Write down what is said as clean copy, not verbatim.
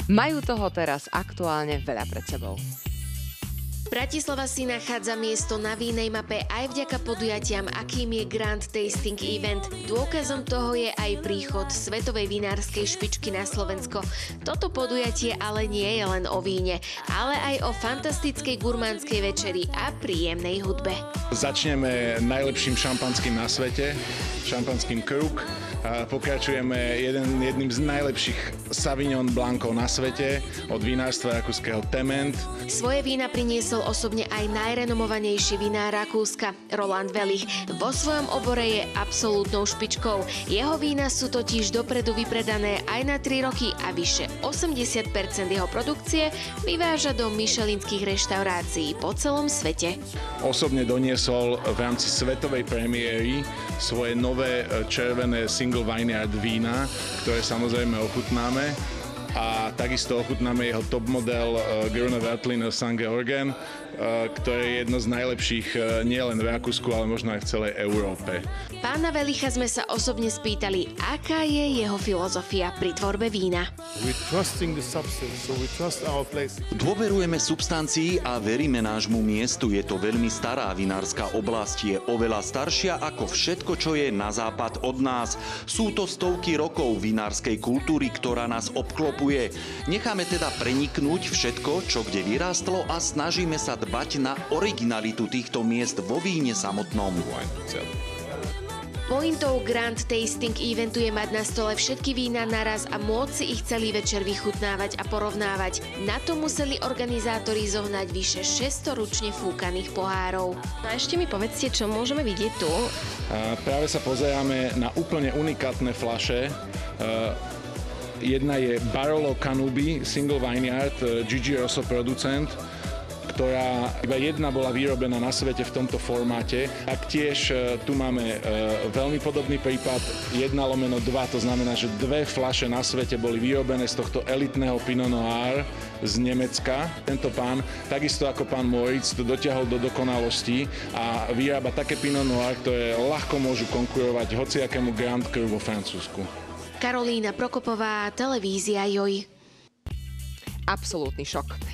Majú toho teraz aktuálne veľa pred sebou. Bratislava si nachádza miesto na vínej mape aj vďaka podujatiam, akým je Grand Tasting Event. Dôkazom toho je aj príchod svetovej vinárskej špičky na Slovensko. Toto podujatie ale nie je len o víne, ale aj o fantastickej gurmánskej večeri a príjemnej hudbe. Začneme najlepším šampanským na svete, šampanským Krug. Pokračujeme jedným z najlepších Sauvignon Blancov na svete od vinárstva rakúskeho Tement. Svoje vína priniesol osobne aj najrenomovanejší vinár Rakúska, Roland Wellich. Vo svojom obore je absolútnou špičkou. Jeho vína sú totiž dopredu vypredané aj na 3 roky a vyše 80% jeho produkcie vyváža do michelinských reštaurácií po celom svete. Osobne doniesol v rámci svetovej premiéry svoje nové červené Single Vineyard vína, ktoré samozrejme ochutnáme. A takisto ochutnáme jeho top model Grüne Veltliner St. Georgen, ktoré je jedno z najlepších nielen v Rakúsku, ale možno aj v celej Európe. Pána Wellicha sme sa osobne spýtali, aká je jeho filozofia pri tvorbe vína. Dôverujeme substancii a veríme nášmu miestu. Je to veľmi stará vinárska oblasť, je oveľa staršia ako všetko, čo je na západ od nás. Sú to stovky rokov vinárskej kultúry, ktorá nás obklopuje. Necháme teda preniknúť všetko, čo kde vyrástlo a snažíme sa dbať na originalitu týchto miest vo víne samotnom. Pointou Grand Tasting Eventu je mať na stole všetky vína naraz a môcť si ich celý večer vychutnávať a porovnávať. Na to museli organizátori zohnať vyše 600 ručne fúkaných pohárov. A ešte mi povedzte, čo môžeme vidieť tu? Práve sa pozeráme na úplne unikátne fľaše. Jedna je Barolo Canubi Single Vineyard, Gigi Rosso producent, ktorá iba jedna bola vyrobená na svete v tomto formáte. Taktiež tu máme veľmi podobný prípad 1/2, to znamená, že 2 fľaše na svete boli vyrobené z tohto elitného Pinot Noir z Nemecka. Tento pán, takisto ako pán Moritz, to dotiahol do dokonalosti a vyrába také Pinot Noir, ktoré ľahko môžu konkurovať hociakému Grand Cru vo Francúzsku. Karolína Prokopová, televízia JOJ. Absolútny šok.